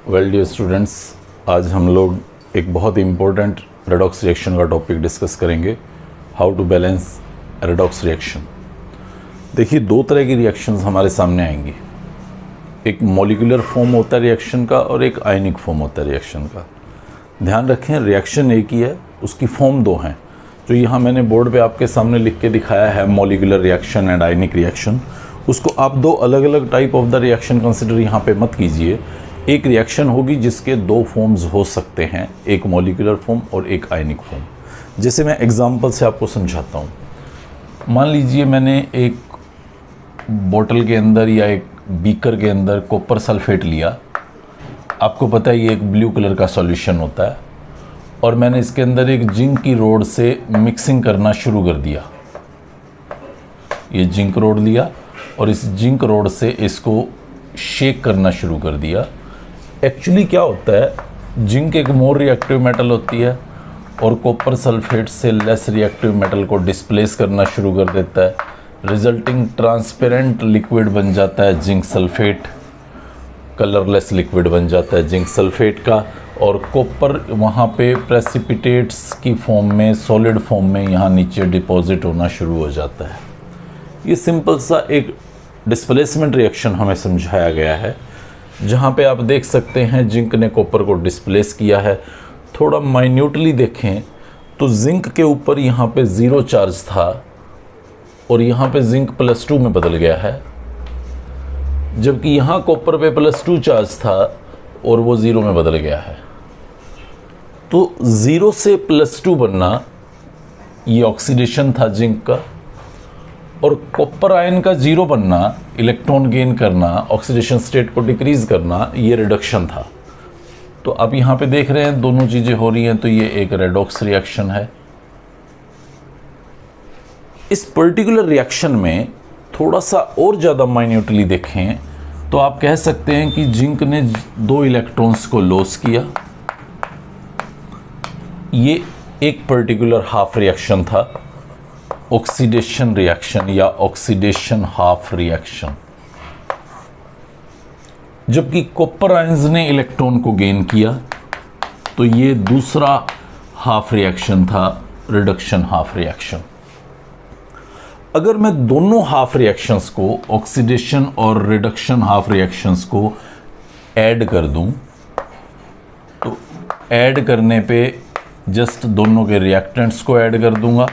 Well dear students, आज हम लोग एक बहुत ही इम्पोर्टेंट रेडॉक्स रिएक्शन का टॉपिक डिस्कस करेंगे, how to balance redox reaction. देखिए, दो तरह की रिएक्शंस हमारे सामने आएंगी। एक मॉलिक्यूलर फॉर्म होता है रिएक्शन का और एक आयनिक फॉर्म होता है रिएक्शन का। ध्यान रखें, रिएक्शन एक ही है, उसकी फॉर्म दो हैं। जो यहाँ मैंने बोर्ड पे आपके सामने लिख के दिखाया है, molecular reaction and ionic reaction, उसको आप दो अलग अलग type of the reaction consider यहाँ पे मत कीजिए। एक रिएक्शन होगी जिसके दो फॉर्म्स हो सकते हैं, एक मॉलिक्यूलर फॉर्म और एक आयनिक फॉर्म। जैसे मैं एग्जांपल से आपको समझाता हूँ। मान लीजिए मैंने एक बोतल के अंदर या एक बीकर के अंदर कॉपर सल्फेट लिया। आपको पता है ये एक ब्लू कलर का सॉल्यूशन होता है, और मैंने इसके अंदर एक जिंक की रोड से मिक्सिंग करना शुरू कर दिया। ये जिंक रोड लिया और इस जिंक रोड से इसको शेक करना शुरू कर दिया। एक्चुअली क्या होता है, जिंक एक मोर रिएक्टिव मेटल होती है और कॉपर सल्फेट से लेस रिएक्टिव मेटल को डिस्प्लेस करना शुरू कर देता है। रिजल्टिंग ट्रांसपेरेंट लिक्विड बन जाता है जिंक सल्फेट, कलरलेस लिक्विड बन जाता है जिंक सल्फेट का, और कॉपर वहाँ पे प्रेसिपिटेट्स की फॉर्म में, सॉलिड फॉर्म में यहाँ नीचे डिपॉजिट होना शुरू हो जाता है। ये सिंपल सा एक डिस्प्लेसमेंट रिएक्शन हमें समझाया गया है, जहाँ पे आप देख सकते हैं जिंक ने कॉपर को डिस्प्लेस किया है। थोड़ा माइन्यूटली देखें तो जिंक के ऊपर यहाँ पे 0 चार्ज था और यहाँ पे जिंक +2 में बदल गया है, जबकि यहाँ कॉपर पे +2 चार्ज था और वो 0 में बदल गया है। तो 0 से +2 बनना ये ऑक्सीडेशन था जिंक का, और कॉपर आयन का 0 बनना, इलेक्ट्रॉन गेन करना, ऑक्सीडेशन स्टेट को डिक्रीज करना, ये रिडक्शन था। तो आप यहाँ पे देख रहे हैं दोनों चीज़ें हो रही हैं, तो ये एक रेडॉक्स रिएक्शन है। इस पर्टिकुलर रिएक्शन में थोड़ा सा और ज़्यादा माइन्यूटली देखें तो आप कह सकते हैं कि जिंक ने 2 इलेक्ट्रॉन्स को लॉस किया। ये एक पर्टिकुलर हाफ रिएक्शन था, ऑक्सीडेशन रिएक्शन या ऑक्सीडेशन हाफ रिएक्शन। जबकि कॉपर आयंस ने इलेक्ट्रॉन को गेन किया, तो ये दूसरा हाफ रिएक्शन था, रिडक्शन हाफ रिएक्शन। अगर मैं दोनों हाफ रिएक्शंस को, ऑक्सीडेशन और रिडक्शन हाफ रिएक्शंस को ऐड कर दूं, तो ऐड करने पे जस्ट दोनों के रिएक्टेंट्स को ऐड कर दूंगा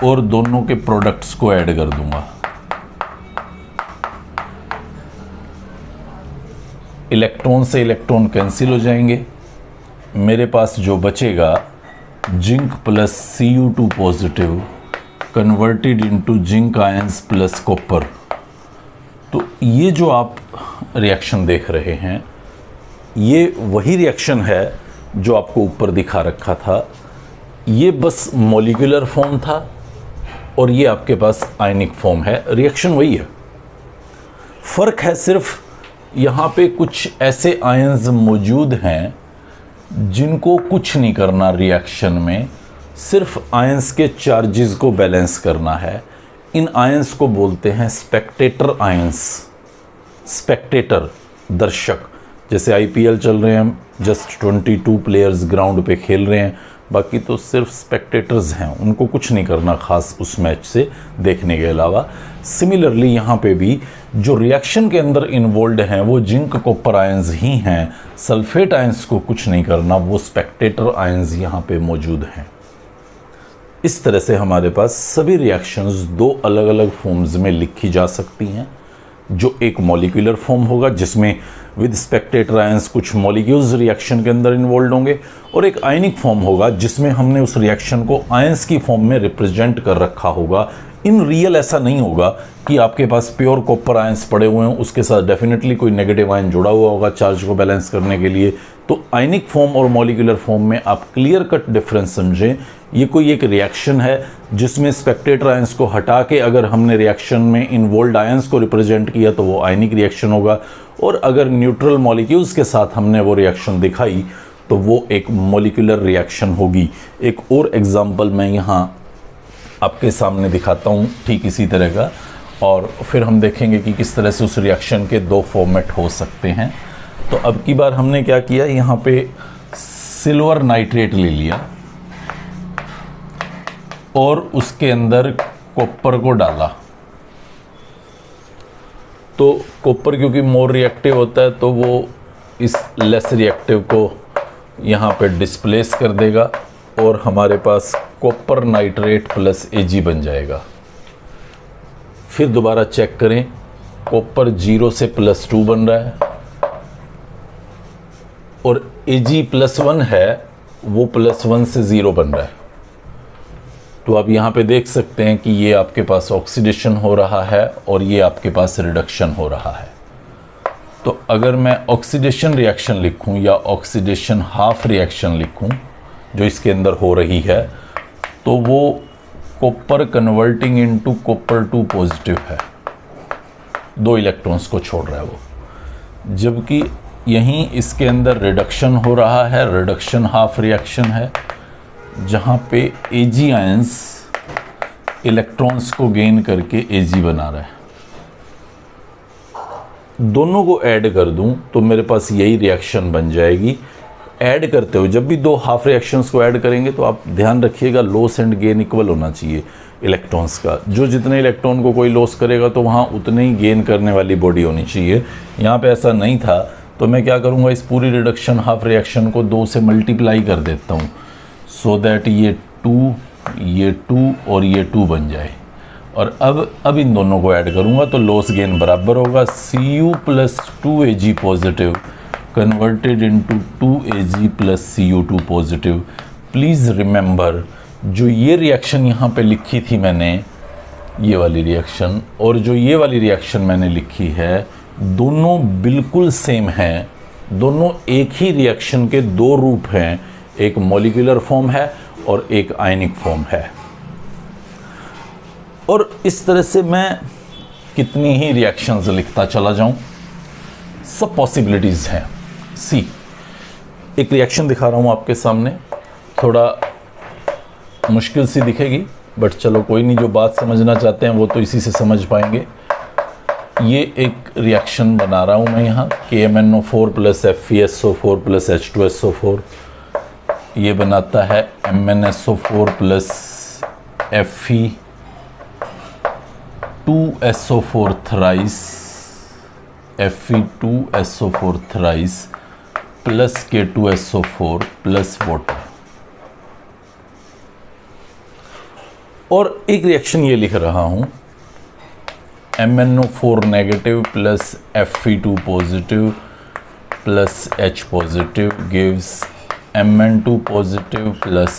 और दोनों के प्रोडक्ट्स को ऐड कर दूंगा। इलेक्ट्रॉन से इलेक्ट्रॉन कैंसिल हो जाएंगे। मेरे पास जो बचेगा, zinc plus Cu2 positive converted into zinc ions plus copper. तो ये जो आप रिएक्शन देख रहे हैं, ये वही रिएक्शन है जो आपको ऊपर दिखा रखा था। ये बस मॉलिक्यूलर फॉर्म था और ये आपके पास आयनिक फॉर्म है। रिएक्शन वही है, फ़र्क है सिर्फ यहाँ पे कुछ ऐसे आयंस मौजूद हैं जिनको कुछ नहीं करना रिएक्शन में, सिर्फ आयंस के चार्जेस को बैलेंस करना है। इन आयंस को बोलते हैं स्पेक्टेटर आयंस। स्पेक्टेटर, दर्शक। जैसे IPL चल रहे हैं, जस्ट 22 प्लेयर्स ग्राउंड पे खेल रहे हैं, बाकी तो सिर्फ स्पेक्टेटर्स हैं, उनको कुछ नहीं करना खास उस मैच से देखने के अलावा। सिमिलरली यहाँ पे भी जो रिएक्शन के अंदर इन्वॉल्व हैं वो जिंक कॉपर आयंस ही हैं। सल्फेट आयंस को कुछ नहीं करना, वो स्पेक्टेटर आयंस यहाँ पे मौजूद हैं। इस तरह से हमारे पास सभी रिएक्शंस दो अलग अलग फॉर्म्स में लिखी जा सकती हैं। जो एक मॉलिक्यूलर फॉर्म होगा जिसमें विद स्पेक्टेटर आयंस कुछ मॉलिक्यूल्स रिएक्शन के अंदर इन्वॉल्व होंगे, और एक आयनिक फॉर्म होगा जिसमें हमने उस रिएक्शन को आयंस की फॉर्म में रिप्रेजेंट कर रखा होगा। इन रियल ऐसा नहीं होगा कि आपके पास प्योर कॉपर आयंस पड़े हुए हैं, उसके साथ डेफिनेटली कोई नेगेटिव आयन जुड़ा हुआ होगा चार्ज को बैलेंस करने के लिए। तो आयनिक फॉर्म और मॉलिक्यूलर फॉर्म में आप क्लियर कट डिफरेंस समझें। ये कोई एक रिएक्शन है जिसमें स्पेक्टेटर आयंस को हटा के अगर हमने रिएक्शन में इन्वॉल्व आयंस को रिप्रेजेंट किया तो वो आयनिक रिएक्शन होगा, और अगर न्यूट्रल मॉलिक्यूल्स के साथ हमने वो रिएक्शन दिखाई तो वो एक मॉलिक्यूलर रिएक्शन होगी। एक और एग्जांपल मैं यहाँ आपके सामने दिखाता हूँ ठीक इसी तरह का, और फिर हम देखेंगे कि किस तरह से उस रिएक्शन के दो फॉर्मेट हो सकते हैं। तो अब की बार हमने क्या किया, यहाँ पे सिल्वर नाइट्रेट ले लिया और उसके अंदर कॉपर को डाला। तो कॉपर क्योंकि मोर रिएक्टिव होता है तो वो इस लेस रिएक्टिव को यहाँ पे डिस्प्लेस कर देगा और हमारे पास कॉपर नाइट्रेट प्लस Ag बन जाएगा। फिर दोबारा चेक करें, कॉपर 0 से +2 बन रहा है और Ag+1 है, वो +1 से 0 बन रहा है। तो आप यहाँ पे देख सकते हैं कि ये आपके पास ऑक्सीडेशन हो रहा है और ये आपके पास रिडक्शन हो रहा है। तो अगर मैं ऑक्सीडेशन रिएक्शन लिखूं या ऑक्सीडेशन हाफ रिएक्शन लिखूं जो इसके अंदर हो रही है, तो वो copper converting into copper 2 positive है, 2 इलेक्ट्रॉन्स को छोड़ रहा है वो, जबकि यहीं इसके अंदर रिडक्शन हो रहा है, रिडक्शन हाफ रिएक्शन है, जहाँ पे Ag आयंस इलेक्ट्रॉन्स को गेन करके Ag बना रहा है। दोनों को ऐड कर दूं तो मेरे पास यही रिएक्शन बन जाएगी। ऐड करते हुए जब भी 2 हाफ रिएक्शंस को ऐड करेंगे तो आप ध्यान रखिएगा लॉस एंड गेन इक्वल होना चाहिए इलेक्ट्रॉन्स का। जो जितने इलेक्ट्रॉन को कोई लॉस करेगा तो वहाँ उतने ही गेन करने वाली बॉडी होनी चाहिए। यहाँ पे ऐसा नहीं था तो मैं क्या करूँगा, इस पूरी रिडक्शन हाफ रिएक्शन को 2 से मल्टीप्लाई कर देता हूँ सो दैट ये 2 और ये 2 बन जाए। और अब इन दोनों को ऐड करूँगा तो लॉस गेन बराबर होगा Cu + 2Ag positive converted into 2Ag + Cu2 positive. Please remember, जो ये रिएक्शन यहाँ पे लिखी थी मैंने, ये वाली रिएक्शन, और जो ये वाली रिएक्शन मैंने लिखी है, दोनों बिल्कुल सेम हैं। दोनों एक ही रिएक्शन के 2 रूप हैं, एक मॉलिक्यूलर फॉर्म है और एक आयनिक फॉर्म है। और इस तरह से मैं कितनी ही रिएक्शंस लिखता चला जाऊं, सब पॉसिबिलिटीज़ हैं। सी, एक रिएक्शन दिखा रहा हूं आपके सामने, थोड़ा मुश्किल सी दिखेगी बट चलो कोई नहीं, जो बात समझना चाहते हैं वो तो इसी से समझ पाएंगे। ये एक रिएक्शन बना रहा हूं मैं यहाँ, KMnO4 + FeSO4 + H2SO4, ये बनाता है MnSO4 + Fe2SO4 thrice, Fe2SO4 thrice plus K2SO4 plus water. और एक रिएक्शन ये लिख रहा हूं, MnO4 negative plus Fe2 positive plus H positive gives Mn2 positive plus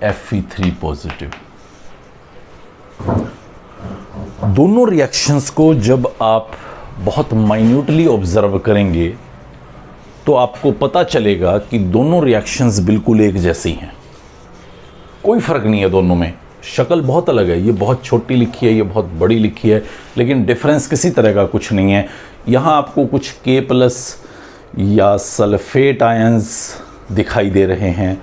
Fe3 positive. दोनों रिएक्शंस को जब आप बहुत माइन्यूटली ऑब्जर्व करेंगे तो आपको पता चलेगा कि दोनों रिएक्शंस बिल्कुल एक जैसी हैं, कोई फ़र्क नहीं है दोनों में। शक्ल बहुत अलग है, ये बहुत छोटी लिखी है, ये बहुत बड़ी लिखी है, लेकिन डिफरेंस किसी तरह का कुछ नहीं है। यहाँ आपको कुछ K+ या सल्फेट आयंस दिखाई दे रहे हैं,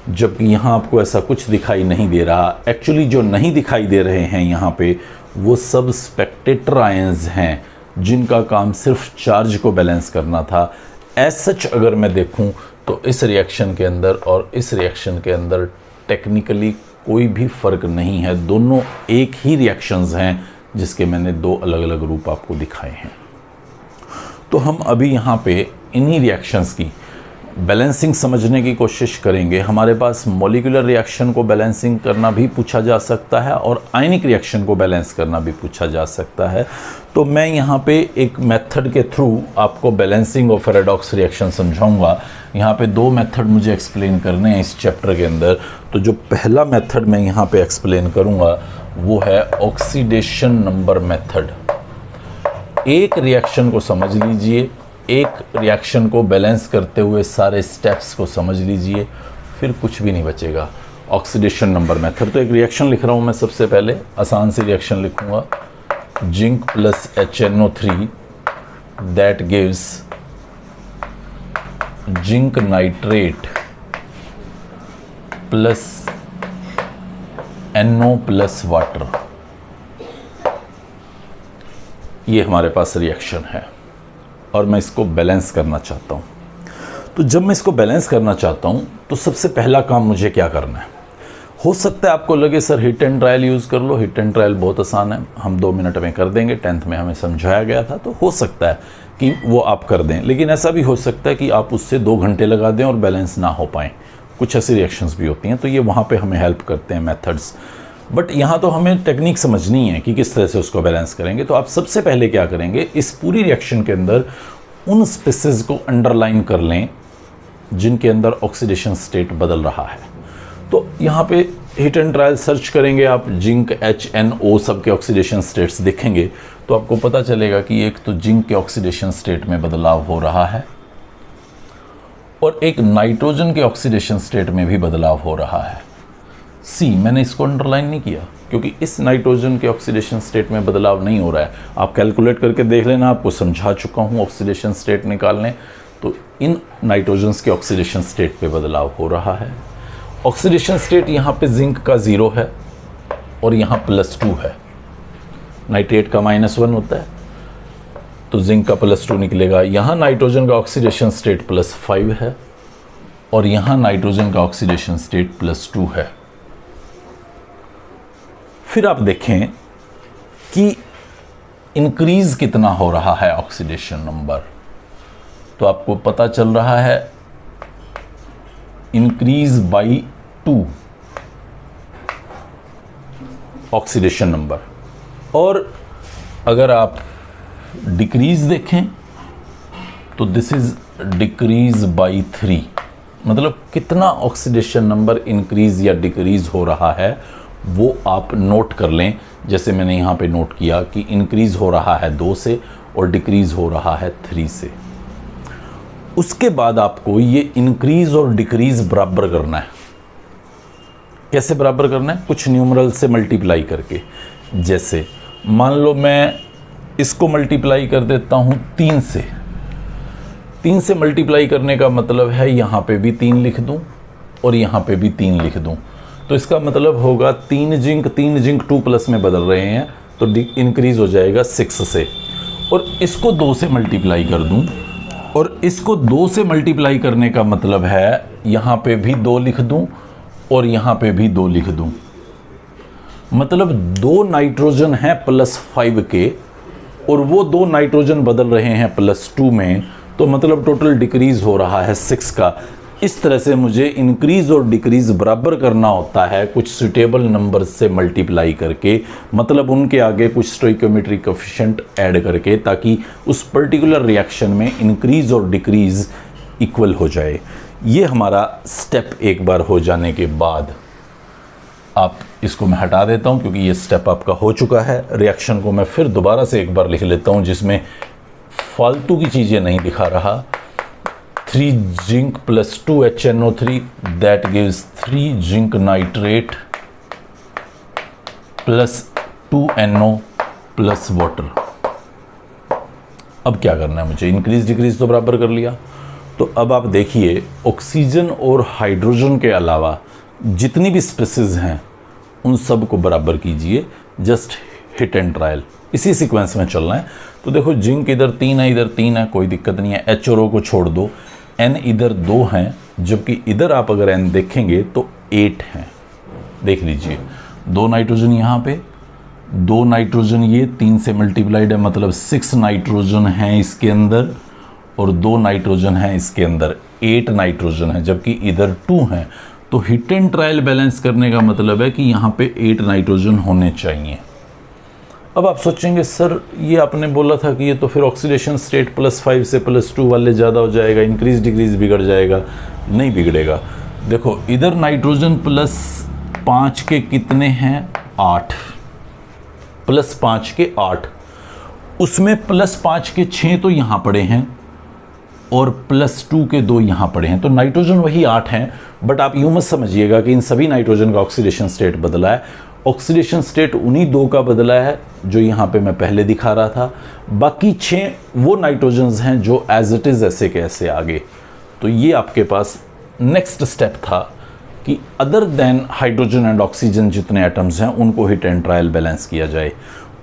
जबकि यहाँ आपको ऐसा कुछ दिखाई नहीं दे रहा। एक्चुअली जो नहीं दिखाई दे रहे हैं यहाँ पे, वो सब स्पेक्टेटर आयंस हैं जिनका काम सिर्फ चार्ज को बैलेंस करना था। एज सच अगर मैं देखूं तो इस रिएक्शन के अंदर और इस रिएक्शन के अंदर टेक्निकली कोई भी फ़र्क नहीं है, दोनों एक ही रिएक्शंस हैं जिसके मैंने 2 अलग अलग रूप आपको दिखाए हैं। तो हम अभी यहाँ पे इन्हीं रिएक्शंस की बैलेंसिंग समझने की कोशिश करेंगे। हमारे पास मॉलिक्यूलर रिएक्शन को बैलेंसिंग करना भी पूछा जा सकता है और आयनिक रिएक्शन को बैलेंस करना भी पूछा जा सकता है। तो मैं यहाँ पे एक मेथड के थ्रू आपको बैलेंसिंग ऑफ पैराडॉक्स रिएक्शन समझाऊंगा। यहाँ पे 2 मेथड मुझे एक्सप्लेन करने हैं इस चैप्टर के अंदर। तो जो पहला मेथड मैं यहाँ पे एक्सप्लेन करूँगा वो है ऑक्सीडेशन नंबर मेथड। एक रिएक्शन को समझ लीजिए, एक रिएक्शन को बैलेंस करते हुए सारे स्टेप्स को समझ लीजिए, फिर कुछ भी नहीं बचेगा। Oxidation number method. तो एक रिएक्शन लिख रहा हूँ मैं, सबसे पहले आसान सी रिएक्शन लिखूँगा, zinc plus HNO3 that gives zinc nitrate plus NO plus water. ये हमारे पास रिएक्शन है। और मैं इसको बैलेंस करना चाहता हूँ। तो जब मैं इसको बैलेंस करना चाहता हूँ तो सबसे पहला काम मुझे क्या करना है? हो सकता है आपको लगे sir hit and trial use कर लो, हिट एंड ट्रायल बहुत आसान है, हम 2 मिनट में कर देंगे, 10th में हमें समझाया गया था, तो हो सकता है कि वो आप कर दें। लेकिन ऐसा भी हो सकता है कि आप उससे 2 घंटे लगा दें और बैलेंस ना हो पाएँ, कुछ ऐसी रिएक्शंस भी होती हैं, तो ये वहाँ पे हमें हेल्प करते हैं मेथड्स। बट यहाँ तो हमें टेक्निक समझनी है कि किस तरह से उसको बैलेंस करेंगे। तो आप सबसे पहले क्या करेंगे, इस पूरी रिएक्शन के अंदर उन स्पेसिस को अंडरलाइन कर लें जिनके अंदर ऑक्सीडेशन स्टेट बदल रहा है। तो यहाँ पे हिट एंड ट्रायल सर्च करेंगे आप, जिंक HNO सब के ऑक्सीडेशन स्टेट्स देखेंगे तो आपको पता चलेगा कि एक तो जिंक के ऑक्सीडेशन स्टेट में बदलाव हो रहा है और एक नाइट्रोजन के ऑक्सीडेशन स्टेट में भी बदलाव हो रहा है। मैंने इसको अंडरलाइन नहीं किया क्योंकि इस नाइट्रोजन के ऑक्सीडेशन स्टेट में बदलाव नहीं हो रहा है। आप कैलकुलेट करके देख लेना, आपको समझा चुका हूँ ऑक्सीडेशन स्टेट निकालने। तो इन नाइट्रोजन्स के ऑक्सीडेशन स्टेट पे बदलाव हो रहा है। ऑक्सीडेशन स्टेट यहाँ पे जिंक का 0 है और यहाँ +2 है, नाइट्रेट का -1 होता है तो जिंक का +2 निकलेगा। यहाँ नाइट्रोजन का ऑक्सीडेशन स्टेट +5 है और यहाँ नाइट्रोजन का ऑक्सीडेशन स्टेट +2 है। फिर आप देखें कि इंक्रीज कितना हो रहा है ऑक्सीडेशन नंबर, तो आपको पता चल रहा है इंक्रीज बाई 2 ऑक्सीडेशन नंबर। और अगर आप डिक्रीज देखें तो दिस इज डिक्रीज बाई 3, मतलब कितना ऑक्सीडेशन नंबर इंक्रीज या डिक्रीज हो रहा है वो आप नोट कर लें। जैसे मैंने यहाँ पे नोट किया कि इंक्रीज हो रहा है 2 से और डिक्रीज हो रहा है 3 से। उसके बाद आपको ये इंक्रीज और डिक्रीज बराबर करना है। कैसे बराबर करना है? कुछ न्यूमरल से मल्टीप्लाई करके। जैसे मान लो मैं इसको मल्टीप्लाई कर देता हूँ 3 से। 3 से मल्टीप्लाई करने का मतलब है यहाँ पे भी 3 लिख दूँ और यहाँ पे भी 3 लिख दूँ, तो इसका मतलब होगा 3 जिंक 2+ में बदल रहे हैं तो इंक्रीज हो जाएगा 6 से। और इसको 2 से मल्टीप्लाई कर दूं और इसको 2 से मल्टीप्लाई करने का मतलब है यहाँ पे भी 2 लिख दूं और यहाँ पे भी 2 लिख दूं, मतलब 2 नाइट्रोजन हैं +5 के और वो 2 नाइट्रोजन बदल रहे हैं +2 में, तो मतलब टोटल डिक्रीज हो रहा है 6 का। इस तरह से मुझे इंक्रीज और डिक्रीज बराबर करना होता है कुछ सुटेबल नंबर से मल्टीप्लाई करके, मतलब उनके आगे कुछ स्टोइकियोमेट्रिक कोएफिशिएंट ऐड करके, ताकि उस पर्टिकुलर रिएक्शन में इंक्रीज और डिक्रीज इक्वल हो जाए। ये हमारा स्टेप एक बार हो जाने के बाद, आप इसको मैं हटा देता हूँ क्योंकि ये स्टेप आपका हो चुका है। रिएक्शन को मैं फिर दोबारा से एक बार लिख लेता हूँ जिसमें फालतू की चीज़ें नहीं दिखा रहा। 3 zinc plus 2 HNO3 that gives 3 zinc nitrate plus 2 NO plus water। अब क्या करना है मुझे? इंक्रीज डिक्रीज तो बराबर कर लिया। तो अब आप देखिए ऑक्सीजन और हाइड्रोजन के अलावा जितनी भी स्पेसिस हैं उन सब को बराबर कीजिए, जस्ट हिट एंड ट्रायल, इसी सीक्वेंस में चलना है। तो देखो जिंक इधर 3 है, इधर 3 है, कोई दिक्कत नहीं है। H और O को छोड़ दो, N इधर 2 हैं, जबकि इधर आप अगर N देखेंगे तो 8 हैं। देख लीजिए 2 नाइट्रोजन यहाँ पे, 2 नाइट्रोजन ये 3 से मल्टीप्लाइड है, मतलब 6 नाइट्रोजन हैं इसके अंदर और 2 नाइट्रोजन हैं इसके अंदर, 8 नाइट्रोजन है, जबकि इधर 2 हैं। तो हिट एंड ट्रायल बैलेंस करने का मतलब है कि यहाँ पे 8 नाइट्रोजन होने चाहिए। अब आप सोचेंगे सर ये आपने बोला था कि ये तो फिर ऑक्सीडेशन स्टेट +5 से +2 वाले ज़्यादा हो जाएगा, इंक्रीज डिक्रीज बिगड़ जाएगा। नहीं बिगड़ेगा। देखो इधर नाइट्रोजन +5 के कितने हैं? 8, +5 के 8, उसमें +5 के 6 तो यहाँ पड़े हैं और +2 के 2 यहाँ पड़े हैं, तो नाइट्रोजन वही 8 हैं। बट आप यूँ मत समझिएगा कि इन सभी नाइट्रोजन का ऑक्सीडेशन स्टेट बदला है। ऑक्सीडेशन स्टेट उन्हीं 2 का बदला है जो यहाँ पे मैं पहले दिखा रहा था, बाकी 6 वो नाइट्रोजन्स हैं जो एज इट इज़ ऐसे के ऐसे आगे। तो ये आपके पास नेक्स्ट स्टेप था कि other than hydrogen and oxygen जितने एटम्स हैं उनको हिट एंड ट्रायल बैलेंस किया जाए।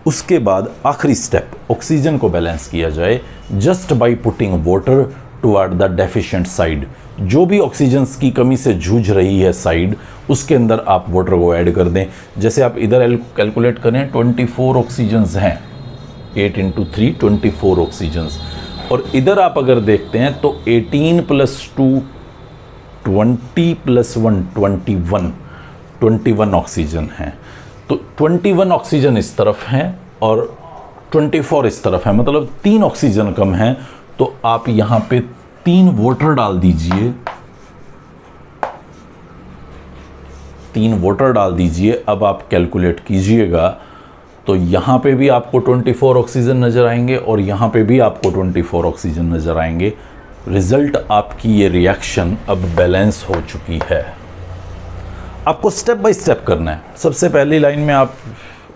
उसके बाद आखिरी स्टेप ऑक्सीजन को बैलेंस किया जाए just by putting water toward the deficient side. जो भी ऑक्सीजन की कमी से जूझ रही है साइड, उसके अंदर आप वाटर को ऐड कर दें। जैसे आप इधर कैलकुलेट करें, 24 ऑक्सीजन्स हैं, 8 × 3 24 ऑक्सीजन्स। और इधर आप अगर देखते हैं तो 18 + 2 20 + 1 21 ऑक्सीजन हैं। तो 21 ऑक्सीजन इस तरफ हैं और 24 इस तरफ है, मतलब 3 ऑक्सीजन कम है। तो आप यहां पे 3 वाटर डाल दीजिए, 3 वाटर डाल दीजिए। अब आप कैलकुलेट कीजिएगा तो यहां पे भी आपको 24 ऑक्सीजन नजर आएंगे और यहां पे भी आपको 24 ऑक्सीजन नजर आएंगे। रिजल्ट आपकी ये रिएक्शन अब बैलेंस हो चुकी है। आपको स्टेप बाय स्टेप करना है। सबसे पहली लाइन में आप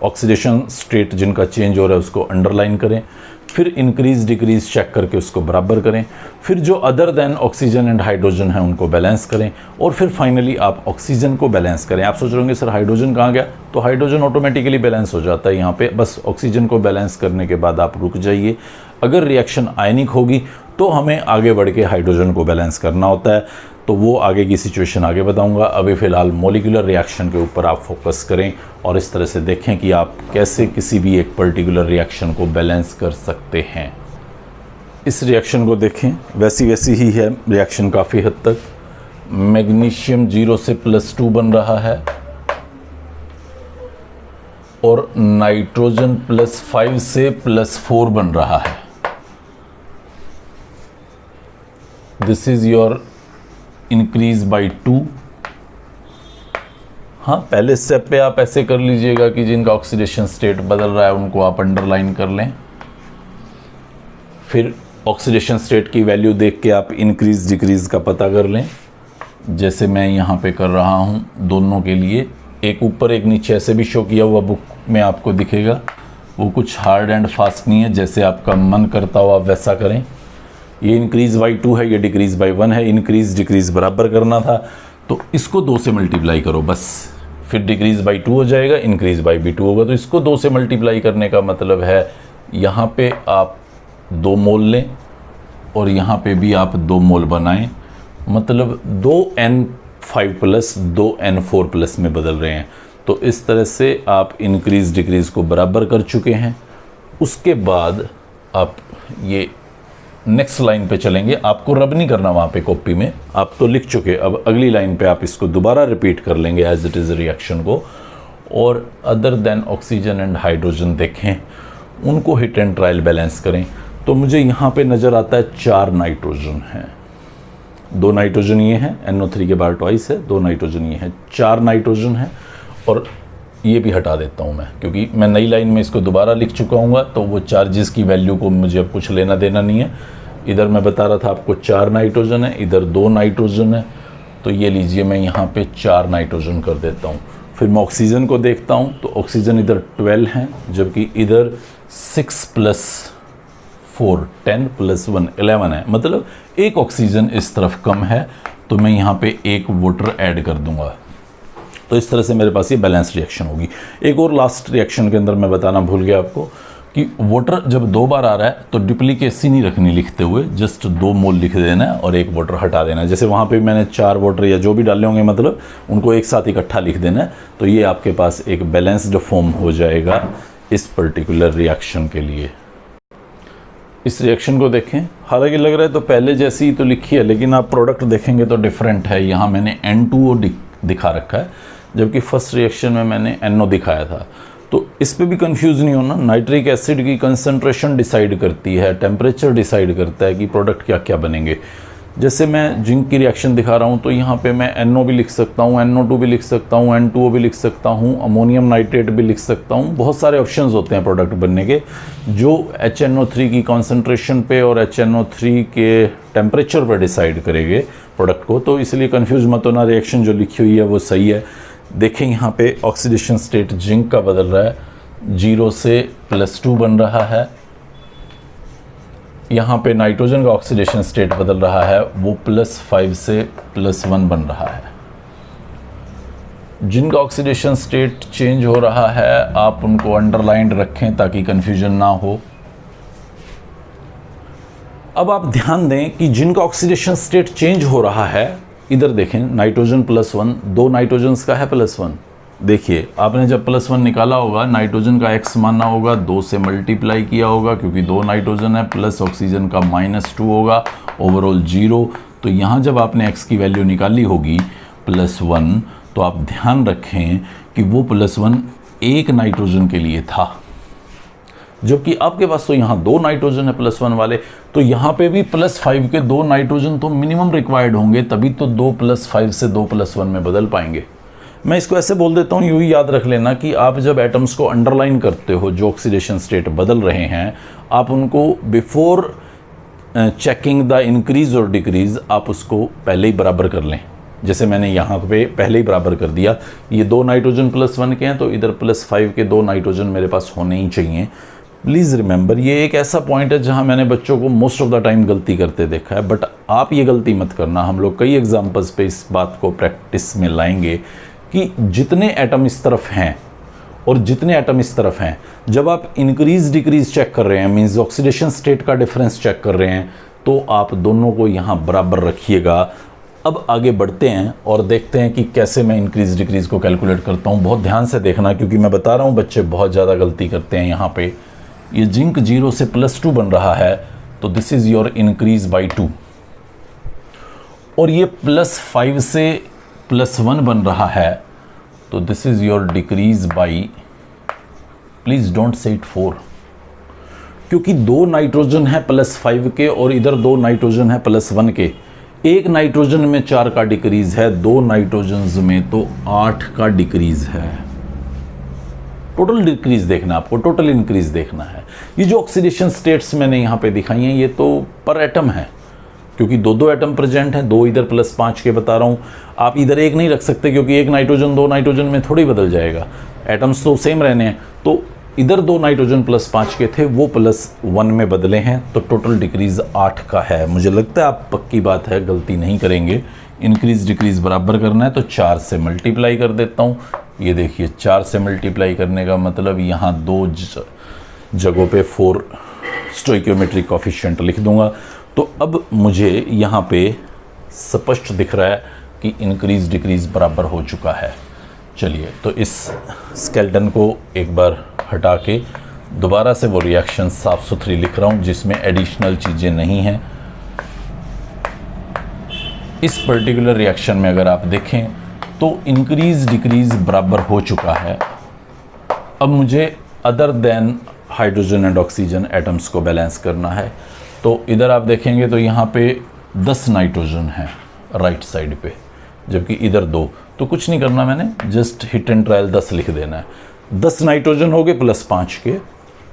ऑक्सीडेशन स्टेट जिनका चेंज हो रहा है उसको अंडरलाइन करें, फिर इंक्रीज डिक्रीज चेक करके उसको बराबर करें, फिर जो other than oxygen and hydrogen है उनको बैलेंस करें, और फिर फाइनली आप ऑक्सीजन को बैलेंस करें। आप सोच रहे होंगे सर हाइड्रोजन कहाँ गया, तो हाइड्रोजन ऑटोमेटिकली बैलेंस हो जाता है यहाँ पे, बस ऑक्सीजन को बैलेंस करने के बाद आप रुक जाइए। अगर रिएक्शन आयनिक होगी तो हमें आगे बढ़ के हाइड्रोजन को बैलेंस करना होता है, तो वो आगे की सिचुएशन आगे बताऊंगा। अभी फ़िलहाल मॉलिक्यूलर रिएक्शन के ऊपर आप फोकस करें और इस तरह से देखें कि आप कैसे किसी भी एक पर्टिकुलर रिएक्शन को बैलेंस कर सकते हैं। इस रिएक्शन को देखें, वैसी ही है रिएक्शन काफ़ी हद तक। मैग्नीशियम 0 से +2 बन रहा है और नाइट्रोजन +5 से +4 बन रहा है। This is your increase by 2। हाँ, पहले स्टेप पे आप ऐसे कर लीजिएगा कि जिनका ऑक्सीडेशन स्टेट बदल रहा है उनको आप अंडरलाइन कर लें, फिर ऑक्सीडेशन स्टेट की वैल्यू देख के आप इंक्रीज डिक्रीज का पता कर लें, जैसे मैं यहाँ पे कर रहा हूँ दोनों के लिए। एक ऊपर एक नीचे ऐसे भी शो किया हुआ बुक में आपको दिखेगा, वो कुछ हार्ड एंड फास्ट नहीं है, जैसे आपका मन करता हो आप वैसा करें। ये इंक्रीज बाई 2 है, ये डिक्रीज बाई 1 है। इंक्रीज डिक्रीज बराबर करना था तो इसको 2 से मल्टीप्लाई करो बस, फिर डिक्रीज बाई 2 हो जाएगा, इंक्रीज बाई भी 2 होगा। तो इसको 2 से मल्टीप्लाई करने का मतलब है यहाँ पे आप 2 मोल लें और यहाँ पे भी आप 2 मोल बनाएं, मतलब 2n5+ 2n4+ में बदल रहे हैं। तो इस तरह से आप इंक्रीज डिक्रीज को बराबर कर चुके हैं। उसके बाद आप ये नेक्स्ट लाइन पे चलेंगे। आपको रब नहीं करना वहाँ पे कॉपी में, आप तो लिख चुके। अब अगली लाइन पे आप इसको दोबारा रिपीट कर लेंगे एज इट इज़ रिएक्शन को, और other than oxygen and hydrogen देखें, उनको हिट एंड ट्रायल बैलेंस करें। तो मुझे यहाँ पे नज़र आता है 4 नाइट्रोजन हैं, 2 नाइट्रोजन ये हैं, NO3 के बाद ट्वाइस है, 2 नाइट्रोजन ये हैं, 4 नाइट्रोजन है। और ये भी हटा देता हूँ मैं, क्योंकि मैं नई लाइन में इसको दोबारा लिख चुका हूँ, तो वो चार्जेस की वैल्यू को मुझे अब कुछ लेना देना नहीं है। इधर मैं बता रहा था आपको 4 नाइट्रोजन है, इधर 2 नाइट्रोजन है, तो ये लीजिए मैं यहाँ पे 4 नाइट्रोजन कर देता हूँ। फिर मैं ऑक्सीजन को देखता हूँ तो ऑक्सीजन इधर 12 हैं, जबकि इधर 6 + 4 10 + 1 11 है, मतलब एक ऑक्सीजन इस तरफ कम है, तो मैं यहाँ पे एक वाटर ऐड कर दूंगा। तो इस तरह से मेरे पास ये बैलेंस रिएक्शन होगी। एक और लास्ट रिएक्शन के अंदर मैं बताना भूल गया आपको कि वाटर जब 2 बार आ रहा है तो डुप्लीकेसी नहीं रखनी लिखते हुए, जस्ट 2 मोल लिख देना है और एक वाटर हटा देना है। जैसे वहाँ पे मैंने 4 वाटर या जो भी डाले होंगे, मतलब उनको एक साथ इकट्ठा लिख देना है, तो ये आपके पास एक बैलेंस्ड फॉर्म हो जाएगा इस पर्टिकुलर रिएक्शन के लिए। इस रिएक्शन को देखें, हालांकि लग रहा है तो पहले जैसी ही तो लिखी है, लेकिन आप प्रोडक्ट देखेंगे तो डिफरेंट है। यहाँ मैंने N2O दिखा रखा है, जबकि फर्स्ट रिएक्शन में मैंने NO दिखाया था। तो इस पे भी कंफ्यूज नहीं होना। नाइट्रिक एसिड की कंसंट्रेशन डिसाइड करती है, टेम्परेचर डिसाइड करता है कि प्रोडक्ट क्या क्या बनेंगे। जैसे मैं जिंक की रिएक्शन दिखा रहा हूँ तो यहाँ पे मैं NO भी लिख सकता हूँ, NO2 भी लिख सकता हूँ, N2O भी लिख सकता हूँ, अमोनियम नाइट्रेट भी लिख सकता हूँ। बहुत सारे ऑप्शंस होते हैं प्रोडक्ट बनने के, जो HNO3 की कॉन्सेंट्रेशन पे और HNO3 के टेम्परेचर पर डिसाइड करेंगे प्रोडक्ट को। तो इसलिए कंफ्यूज मत होना, रिएक्शन जो लिखी हुई है वो सही है। देखें यहाँ पे ऑक्सीडेशन स्टेट जिंक का बदल रहा है, 0 से +2 बन रहा है। यहाँ पे नाइट्रोजन का ऑक्सीडेशन स्टेट बदल रहा है, वो +5 से +1 बन रहा है। जिनका ऑक्सीडेशन स्टेट चेंज हो रहा है आप उनको अंडरलाइंड रखें ताकि कंफ्यूजन ना हो। अब आप ध्यान दें कि जिनका ऑक्सीडेशन स्टेट चेंज हो रहा है, इधर देखें नाइट्रोजन +1, 2 नाइट्रोजन्स का है +1। देखिए आपने जब +1 निकाला होगा, नाइट्रोजन का x मानना होगा, 2 से मल्टीप्लाई किया होगा क्योंकि 2 नाइट्रोजन है, प्लस ऑक्सीजन का -2 होगा, ओवरऑल 0। तो यहाँ जब आपने x की वैल्यू निकाली होगी +1, तो आप ध्यान रखें कि वो +1 एक नाइट्रोजन के लिए था, जबकि आपके पास तो यहाँ 2 नाइट्रोजन है +1 वाले, तो यहाँ पे भी +5 के 2 नाइट्रोजन तो मिनिमम रिक्वायर्ड होंगे, तभी तो 2 + 5 से 2 + 1 में बदल पाएंगे। मैं इसको ऐसे बोल देता हूँ, यूँ ही याद रख लेना कि आप जब एटम्स को अंडरलाइन करते हो, जो ऑक्सीडेशन स्टेट बदल रहे हैं, आप उनको बिफोर चेकिंग द इंक्रीज और डिक्रीज आप उसको पहले ही बराबर कर लें। जैसे मैंने यहाँ पे पहले ही बराबर कर दिया, ये 2 नाइट्रोजन +1 के हैं, तो इधर +5 के 2 नाइट्रोजन मेरे पास होने ही चाहिए। प्लीज़ रिमेंबर, ये एक ऐसा पॉइंट है जहाँ मैंने बच्चों को मोस्ट ऑफ द टाइम गलती करते देखा है, बट आप ये गलती मत करना। हम लोग कई एग्जाम्पल्स पे इस बात को प्रैक्टिस में लाएंगे कि जितने एटम इस तरफ हैं और जितने एटम इस तरफ हैं, जब आप इंक्रीज डिक्रीज चेक कर रहे हैं, मीन्स ऑक्सीडेशन स्टेट का डिफरेंस चेक कर रहे हैं, तो आप दोनों को यहाँ बराबर रखिएगा। अब आगे बढ़ते हैं और देखते हैं कि कैसे मैं इंक्रीज डिक्रीज को कैलकुलेट करता हूँ। बहुत ध्यान से देखना, क्योंकि मैं बता रहा हूँ बच्चे बहुत ज़्यादा गलती करते हैं। यहाँ पे ये जिंक 0 से +2 बन रहा है, तो this is your increase by 2, और ये +5 से +1 बन रहा है, तो this is your decrease by, please don't say it 4, क्योंकि 2 नाइट्रोजन है +5 के और इधर 2 नाइट्रोजन है +1 के। एक नाइट्रोजन में 4 का डिक्रीज है, 2 नाइट्रोजन में तो 8 का डिक्रीज है। टोटल डिक्रीज देखना आपको, टोटल इंक्रीज देखना है। ये जो ऑक्सीडेशन स्टेट्स मैंने यहाँ पे दिखाई हैं, ये तो पर एटम है, क्योंकि 2 एटम प्रेजेंट हैं, 2 इधर +5 के बता रहा हूँ। आप इधर एक नहीं रख सकते, क्योंकि एक नाइट्रोजन 2 नाइट्रोजन में थोड़ी बदल जाएगा, एटम्स तो सेम रहने हैं। तो इधर 2 नाइट्रोजन +5 के थे, वो +1 में बदले हैं, तो टोटल डिक्रीज 8 का है। मुझे लगता है आप पक्की बात है गलती नहीं करेंगे। इंक्रीज डिक्रीज बराबर करना है तो 4 से मल्टीप्लाई कर देता हूँ। ये देखिए 4 से मल्टीप्लाई करने का मतलब यहाँ 2 जगहों पे 4 स्टोइकियोमेट्रिक कोफिशिएंट लिख दूंगा। तो अब मुझे यहाँ पे स्पष्ट दिख रहा है कि इंक्रीज डिक्रीज बराबर हो चुका है। चलिए, तो इस स्केलेटन को एक बार हटा के दोबारा से वो रिएक्शन साफ सुथरी लिख रहा हूँ जिसमें एडिशनल चीज़ें नहीं हैं। इस पर्टिकुलर रिएक्शन में अगर आप देखें तो इंक्रीज डिक्रीज बराबर हो चुका है। अब मुझे other than hydrogen and oxygen atoms को बैलेंस करना है। तो इधर आप देखेंगे तो यहाँ पे 10 नाइट्रोजन है राइट साइड पे, जबकि इधर 2। तो कुछ नहीं करना, मैंने जस्ट हिट एंड ट्रायल 10 लिख देना है। 10 नाइट्रोजन हो गए +5 के,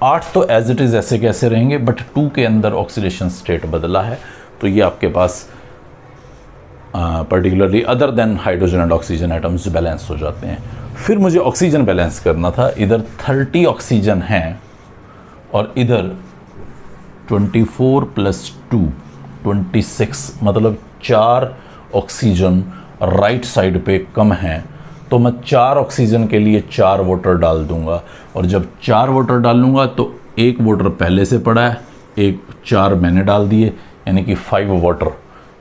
8 तो एज इट इज़ ऐसे कैसे रहेंगे, बट 2 के अंदर ऑक्सीडेशन स्टेट बदला है, तो ये आपके पास particularly other than hydrogen and oxygen atoms balance हो जाते हैं। फिर मुझे ऑक्सीजन बैलेंस करना था। इधर 30 ऑक्सीजन हैं और इधर 24 + 2 26, मतलब 4 ऑक्सीजन राइट साइड पे कम हैं। तो मैं 4 ऑक्सीजन के लिए 4 वाटर डाल दूंगा, और जब 4 वाटर डालूंगा तो 1 वाटर पहले से पड़ा है, 4 मैंने डाल दिए, यानी कि 5 वाटर।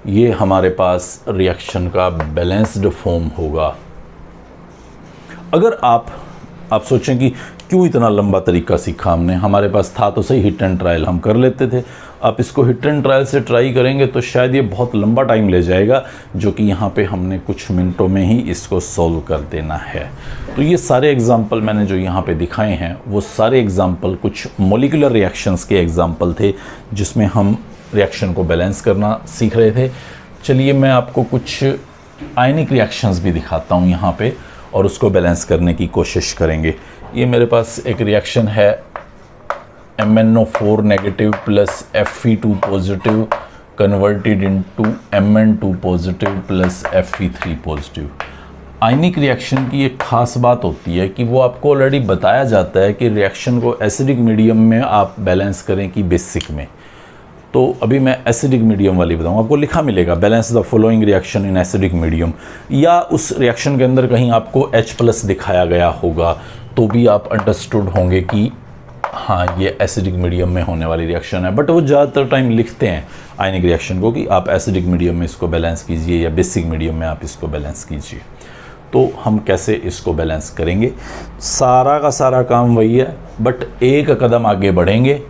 ये हमारे पास रिएक्शन का बैलेंस्ड फॉर्म होगा। अगर आप सोचें कि क्यों इतना लंबा तरीका सीखा हमने, हमारे पास था तो सही, हिट एंड ट्रायल हम कर लेते थे। आप इसको हिट एंड ट्रायल से ट्राई करेंगे तो शायद ये बहुत लंबा टाइम ले जाएगा, जो कि यहाँ पे हमने कुछ मिनटों में ही इसको सॉल्व कर देना है। तो ये सारे एग्जाम्पल मैंने जो यहाँ पे दिखाए हैं, वो सारे एग्जाम्पल कुछ मॉलिक्यूलर रिएक्शंस के एग्जाम्पल थे, जिसमें हम रिएक्शन को बैलेंस करना सीख रहे थे। चलिए मैं आपको कुछ आयनिक रिएक्शंस भी दिखाता हूँ यहाँ पे, और उसको बैलेंस करने की कोशिश करेंगे। ये मेरे पास एक रिएक्शन है MnO4 negative plus Fe2 positive converted into Mn2 positive plus Fe3 positive. Ionic reaction की एक ख़ास बात होती है कि वो आपको ऑलरेडी बताया जाता है कि रिएक्शन को एसिडिक मीडियम में आप बैलेंस करें कि बेसिक में। तो अभी मैं एसिडिक मीडियम वाली बताऊँ, आपको लिखा मिलेगा balance the following reaction in acidic medium, या उस रिएक्शन के अंदर कहीं आपको H+ दिखाया गया होगा तो भी आप अंडरस्टूड होंगे कि हाँ ये एसिडिक मीडियम में होने वाली रिएक्शन है। बट वो ज़्यादातर टाइम लिखते हैं आयनिक रिएक्शन को कि आप एसिडिक मीडियम में इसको बैलेंस कीजिए या बेसिक मीडियम में आप इसको बैलेंस कीजिए। तो हम कैसे इसको बैलेंस करेंगे, सारा का सारा काम वही है, बट एक कदम आगे बढ़ेंगे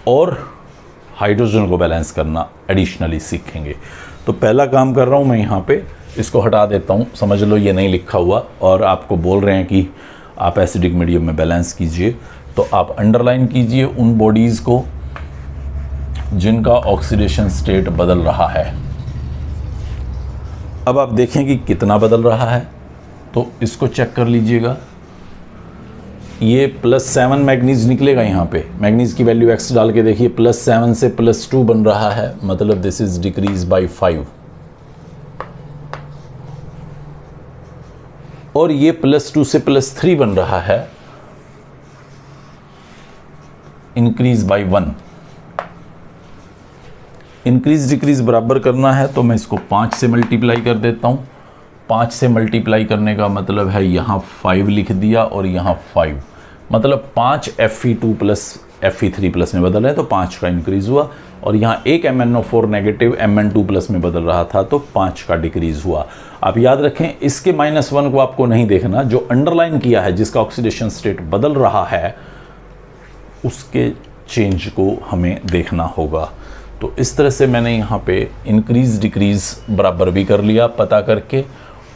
और हाइड्रोजन को बैलेंस करना एडिशनली सीखेंगे। तो पहला काम कर रहा हूँ मैं यहाँ पे, इसको हटा देता हूँ, समझ लो ये नहीं लिखा हुआ और आपको बोल रहे हैं कि आप एसिडिक मीडियम में बैलेंस कीजिए, तो आप अंडरलाइन कीजिए उन बॉडीज़ को जिनका ऑक्सीडेशन स्टेट बदल रहा है। अब आप देखें कि कितना बदल रहा है, तो इसको चेक कर लीजिएगा। ये +7 मैग्नीज निकलेगा यहाँ पे, मैग्नीज की वैल्यू x डाल के देखिए, +7 से +2 बन रहा है, मतलब दिस इज डिक्रीज बाय 5। और ये +2 से +3 बन रहा है, इंक्रीज बाय 1। इंक्रीज डिक्रीज बराबर करना है तो मैं इसको 5 से मल्टीप्लाई कर देता हूँ। 5 से मल्टीप्लाई करने का मतलब है यहाँ 5 लिख दिया और यहाँ 5, मतलब 5 Fe2 + Fe3+ में बदल है तो 5 का इंक्रीज़ हुआ, और यहाँ एक MnO4 नेगेटिव Mn2+ में बदल रहा था तो 5 का डिक्रीज़ हुआ। आप याद रखें इसके -1 को आपको नहीं देखना, जो अंडरलाइन किया है जिसका ऑक्सीडेशन स्टेट बदल रहा है उसके चेंज को हमें देखना होगा। तो इस तरह से मैंने यहाँ पे इंक्रीज़ डिक्रीज़ बराबर भी कर लिया पता करके,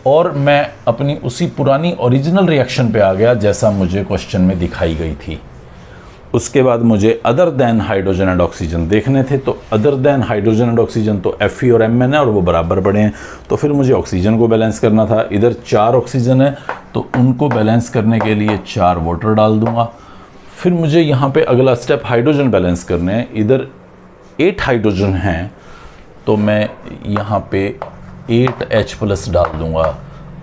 और मैं अपनी उसी पुरानी ओरिजिनल रिएक्शन पे आ गया जैसा मुझे क्वेश्चन में दिखाई गई थी। उसके बाद मुझे other than hydrogen and oxygen देखने थे, तो other than hydrogen and oxygen तो Fe और Mn है और वो बराबर पड़े हैं, तो फिर मुझे ऑक्सीजन को बैलेंस करना था। इधर 4 ऑक्सीजन है तो उनको बैलेंस करने के लिए 4 वाटर डाल दूंगा। फिर मुझे यहाँ पे अगला स्टेप हाइड्रोजन बैलेंस करने हैं, इधर 8 हाइड्रोजन हैं तो मैं यहाँ पे 8H+ डाल दूंगा,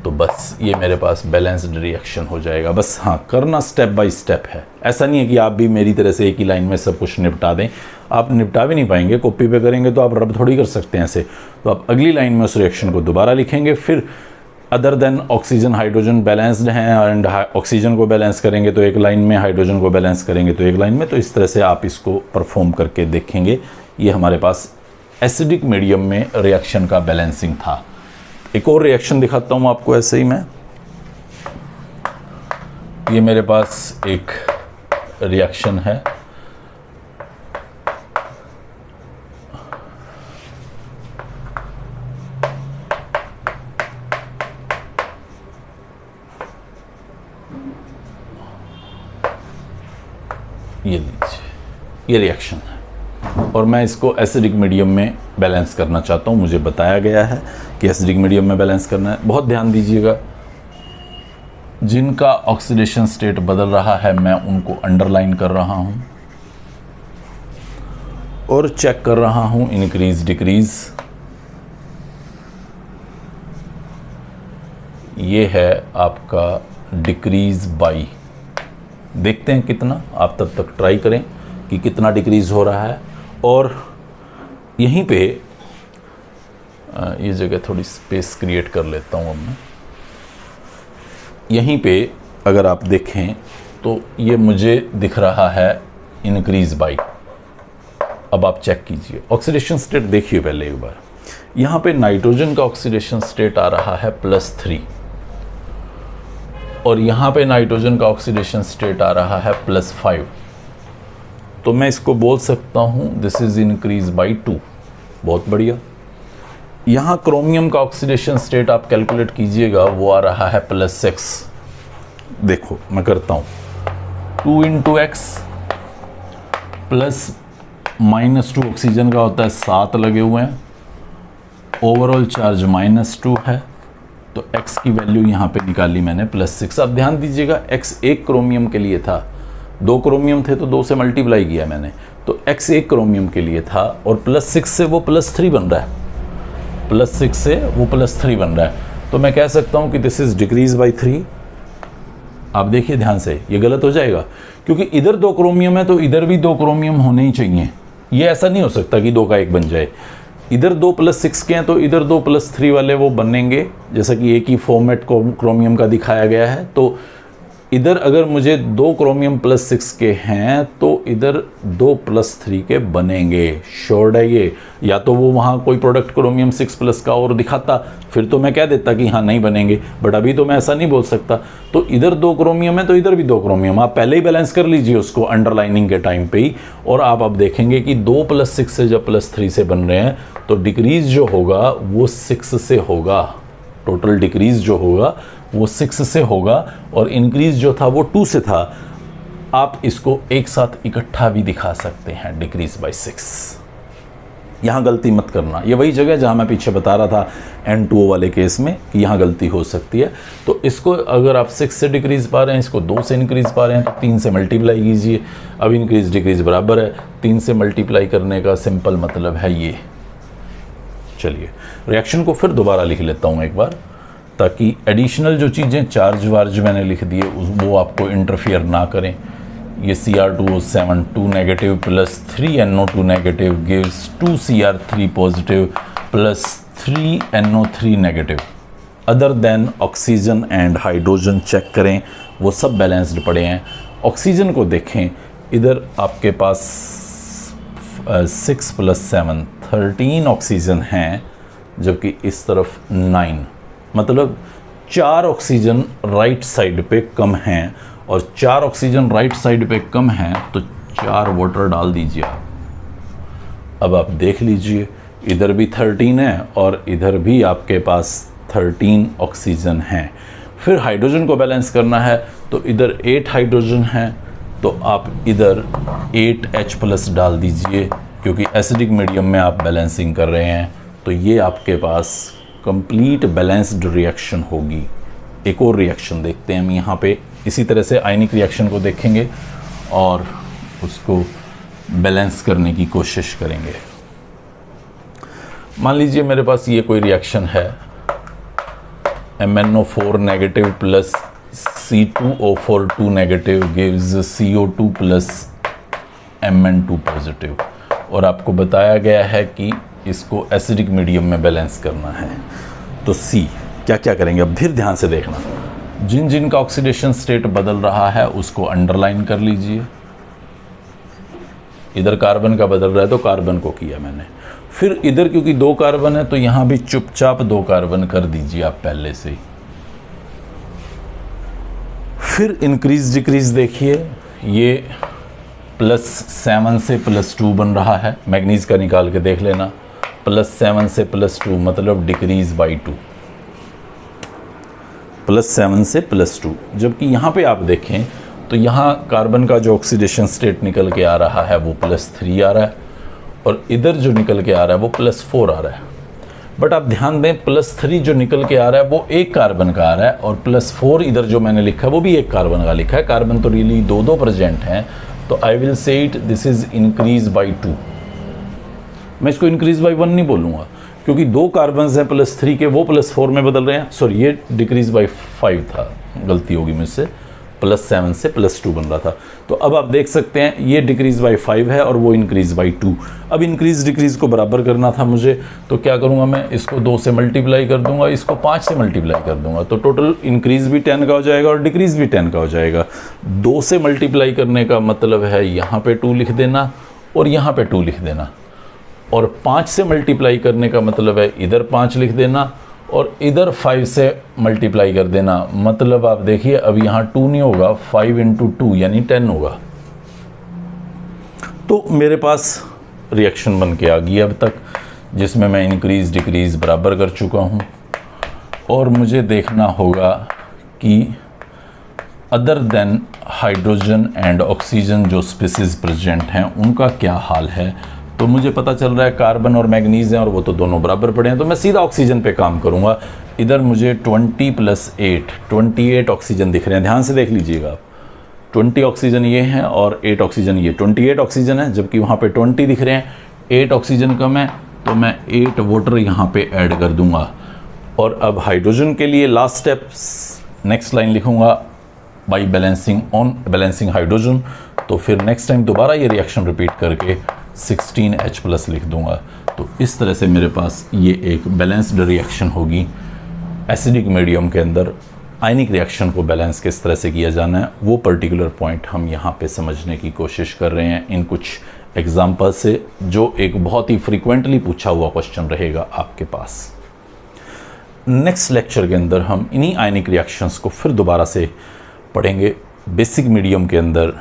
तो बस ये मेरे पास बैलेंस्ड रिएक्शन हो जाएगा। बस हाँ, करना स्टेप बाय स्टेप है, ऐसा नहीं है कि आप भी मेरी तरह से एक ही लाइन में सब कुछ निपटा दें, आप निपटा भी नहीं पाएंगे। कॉपी पे करेंगे तो आप रब थोड़ी कर सकते हैं ऐसे, तो आप अगली लाइन में उस रिएक्शन को दोबारा लिखेंगे, फिर other than oxygen hydrogen balanced हैं एंड ऑक्सीजन को बैलेंस करेंगे तो एक लाइन में, हाइड्रोजन को बैलेंस करेंगे तो एक लाइन में। तो इस तरह से आप इसको परफॉर्म करके देखेंगे। ये हमारे पास एसिडिक मीडियम में रिएक्शन का बैलेंसिंग था। एक और रिएक्शन दिखाता हूँ आपको ऐसे ही मैं। ये मेरे पास एक रिएक्शन है, ये लीजिए, ये रिएक्शन है और मैं इसको एसिडिक मीडियम में बैलेंस करना चाहता हूँ। मुझे बताया गया है कि एसिडिक मीडियम में बैलेंस करना है। बहुत ध्यान दीजिएगा, जिनका ऑक्सीडेशन स्टेट बदल रहा है मैं उनको अंडरलाइन कर रहा हूँ और चेक कर रहा हूँ इंक्रीज डिक्रीज। ये है आपका डिक्रीज बाई, देखते हैं कितना, आप तब तक ट्राई करें कि कितना डिक्रीज हो रहा है। और यहीं पे ये जगह थोड़ी स्पेस क्रिएट कर लेता हूँ अब मैं। यहीं पे अगर आप देखें तो ये मुझे दिख रहा है इंक्रीज बाई। अब आप चेक कीजिए ऑक्सीडेशन स्टेट, देखिए पहले एक बार। यहाँ पे नाइट्रोजन का ऑक्सीडेशन स्टेट आ रहा है +3 और यहाँ पे नाइट्रोजन का ऑक्सीडेशन स्टेट आ रहा है +5, तो मैं इसको बोल सकता हूँ दिस इज इंक्रीज बाई 2। बहुत बढ़िया। यहाँ क्रोमियम का ऑक्सीडेशन स्टेट आप कैलकुलेट कीजिएगा, वो आ रहा है +6। देखो मैं करता हूँ, 2 × x +-2 ऑक्सीजन का होता है, 7 लगे हुए हैं, ओवरऑल चार्ज -2 है, तो x की वैल्यू यहाँ पे निकाली मैंने +6। अब ध्यान दीजिएगा x एक क्रोमियम के लिए था, 2 क्रोमियम थे तो 2 से मल्टीप्लाई किया मैंने, तो x एक क्रोमियम के लिए था और +6 से वो +3 बन रहा है, +6 से वो +3 बन रहा है। तो मैं कह सकता हूँ कि दिस इज डिक्रीज बाई 3। आप देखिए ध्यान से, ये गलत हो जाएगा क्योंकि इधर 2 क्रोमियम है तो इधर भी 2 क्रोमियम होने ही चाहिए, ये ऐसा नहीं हो सकता कि 2 का 1 बन जाए। इधर 2+6 के हैं तो इधर 2+3 वाले वो बनेंगे, जैसा कि एक ही फॉर्मेट क्रोमियम का दिखाया गया है। तो इधर अगर मुझे 2 क्रोमियम +6 के हैं तो इधर 2+3 के बनेंगे, श्योर है ये। या तो वो वहाँ कोई प्रोडक्ट क्रोमियम 6+ का और दिखाता, फिर तो मैं कह देता कि हाँ नहीं बनेंगे, बट अभी तो मैं ऐसा नहीं बोल सकता। तो इधर 2 क्रोमियम है तो इधर भी 2 क्रोमियम, आप पहले ही बैलेंस कर लीजिए उसको अंडरलाइनिंग के टाइम पे ही, और आप अब देखेंगे कि 2+6 से जब +3 से बन रहे हैं तो डिक्रीज जो होगा वो 6 से होगा, टोटल डिक्रीज जो होगा वो 6 से होगा, और इंक्रीज जो था वो 2 से था। आप इसको एक साथ इकट्ठा भी दिखा सकते हैं, डिक्रीज बाय 6। यहाँ गलती मत करना, ये वही जगह जहाँ मैं पीछे बता रहा था N2O वाले केस में कि यहाँ गलती हो सकती है। तो इसको अगर आप 6 से डिक्रीज पा रहे हैं, इसको 2 से इंक्रीज पा रहे हैं, तो 3 से मल्टीप्लाई कीजिए। अब इंक्रीज डिक्रीज बराबर है, 3 से मल्टीप्लाई करने का सिंपल मतलब है ये। चलिए रिएक्शन को फिर दोबारा लिख लेता हूँ एक बार, ताकि एडिशनल जो चीज़ें चार्ज वार्ज मैंने लिख दिए वो आपको इंटरफियर ना करें। ये Cr2O7 2 negative plus 3NO2 negative gives 2Cr3 positive plus 3NO3 negative. Other than oxygen and hydrogen check करें, वो सब बैलेंस्ड पड़े हैं। ऑक्सीजन को देखें, इधर आपके पास 6 + 7 13 ऑक्सीजन हैं, जबकि इस तरफ 9, मतलब 4 ऑक्सीजन राइट साइड पे कम हैं, और 4 ऑक्सीजन राइट साइड पे कम हैं तो 4 वाटर डाल दीजिए आप। अब आप देख लीजिए, इधर भी 13 है और इधर भी आपके पास 13 ऑक्सीजन हैं। फिर हाइड्रोजन को बैलेंस करना है, तो इधर 8 हाइड्रोजन हैं, तो आप इधर 8H+ डाल दीजिए, क्योंकि एसिडिक मीडियम में आप बैलेंसिंग कर रहे हैं। तो ये आपके पास कंप्लीट बैलेंस्ड रिएक्शन होगी। एक और रिएक्शन देखते हैं हम यहाँ पे, इसी तरह से आयनिक रिएक्शन को देखेंगे और उसको बैलेंस करने की कोशिश करेंगे। मान लीजिए मेरे पास ये कोई रिएक्शन है, MnO4 negative plus C2O4 2 negative gives CO2 plus Mn2 positive, और आपको बताया गया है कि इसको एसिडिक मीडियम में बैलेंस करना है। तो C क्या क्या करेंगे, अब फिर ध्यान से देखना। जिन जिन का ऑक्सीडेशन स्टेट बदल रहा है उसको अंडरलाइन कर लीजिए। इधर कार्बन का बदल रहा है तो कार्बन को किया मैंने। फिर इधर क्योंकि 2 कार्बन है तो यहां भी चुपचाप 2 कार्बन कर दीजिए आप पहले से ही। फिर इंक्रीज डिक्रीज देखिए, ये +7 से +2 बन रहा है, मैग्नीज का निकाल के देख लेना। +7 से +2 मतलब डिक्रीज बाई 2, +7 से +2। जबकि यहाँ पे आप देखें तो यहाँ कार्बन का जो ऑक्सीडेशन स्टेट निकल के आ रहा है वो +3 आ रहा है, और इधर जो निकल के आ रहा है वो +4 आ रहा है। बट आप ध्यान दें, +3 जो निकल के आ रहा है वो एक कार्बन का आ रहा है, और +4 इधर जो मैंने लिखा है वो भी एक कार्बन का लिखा है। कार्बन तो रियली 2 प्रेजेंट हैं, तो I will say it this is increase by 2। मैं इसको इंक्रीज बाई 1 नहीं बोलूँगा, क्योंकि 2 कार्बन हैं +3 के, वो +4 में बदल रहे हैं। सॉरी, ये डिक्रीज बाई 5 था, गलती होगी मुझसे, +7 से +2 बन रहा था। तो अब आप देख सकते हैं ये डिक्रीज बाई 5 है और वो इंक्रीज बाई 2। अब इंक्रीज डिक्रीज को बराबर करना था मुझे, तो क्या करूँगा मैं, इसको 2 से मल्टीप्लाई कर दूंगा, इसको 5 से मल्टीप्लाई कर दूंगा, तो टोटल इंक्रीज भी 10 का हो जाएगा और डिक्रीज भी 10 का हो जाएगा। 2 से मल्टीप्लाई करने का मतलब है यहाँ पे 2 लिख देना और यहाँ पे 2 लिख देना, और 5 से मल्टीप्लाई करने का मतलब है इधर 5 लिख देना और इधर 5 से मल्टीप्लाई कर देना। मतलब आप देखिए अब यहाँ 2 नहीं होगा, 5 × 2 यानी 10 होगा। तो मेरे पास रिएक्शन बन के आ गई अब तक, जिसमें मैं इंक्रीज डिक्रीज बराबर कर चुका हूँ, और मुझे देखना होगा कि other than hydrogen and oxygen जो स्पीसीज प्रेजेंट हैं उनका क्या हाल है। तो मुझे पता चल रहा है कार्बन और मैग्नीज हैं और वो तो दोनों बराबर पड़े हैं, तो मैं सीधा ऑक्सीजन पे काम करूंगा। इधर मुझे 20 + 8 28 ऑक्सीजन दिख रहे हैं, ध्यान से देख लीजिएगा आप। 20 ऑक्सीजन ये हैं और 8 ऑक्सीजन ये, 28 ऑक्सीजन है, जबकि वहाँ पे 20 दिख रहे हैं। 8 ऑक्सीजन कम है तो मैं 8 वाटर यहाँ पे ऐड कर दूंगा। और अब हाइड्रोजन के लिए लास्ट स्टेप, नेक्स्ट लाइन लिखूंगा by balancing on balancing hydrogen. तो फिर नेक्स्ट टाइम दोबारा ये रिएक्शन रिपीट करके 16H+ लिख दूंगा। तो इस तरह से मेरे पास ये एक बैलेंस्ड रिएक्शन होगी। एसिडिक मीडियम के अंदर आयनिक रिएक्शन को बैलेंस किस तरह से किया जाना है, वो पर्टिकुलर पॉइंट हम यहाँ पे समझने की कोशिश कर रहे हैं इन कुछ एग्जाम्पल से, जो एक बहुत ही फ्रीक्वेंटली पूछा हुआ क्वेश्चन रहेगा आपके पास। नेक्स्ट लेक्चर के अंदर हम इन्हीं आयनिक रिएक्शंस को फिर दोबारा से पढ़ेंगे, बेसिक मीडियम के अंदर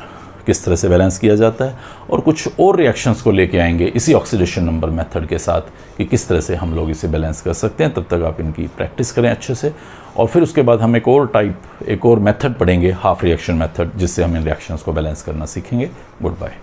किस तरह से बैलेंस किया जाता है, और कुछ और रिएक्शंस को लेके आएंगे इसी ऑक्सीडेशन नंबर मेथड के साथ कि किस तरह से हम लोग इसे बैलेंस कर सकते हैं। तब तक आप इनकी प्रैक्टिस करें अच्छे से, और फिर उसके बाद हम एक और मेथड पढ़ेंगे, हाफ रिएक्शन मेथड, जिससे हम इन रिएक्शंस को बैलेंस करना सीखेंगे। Good bye.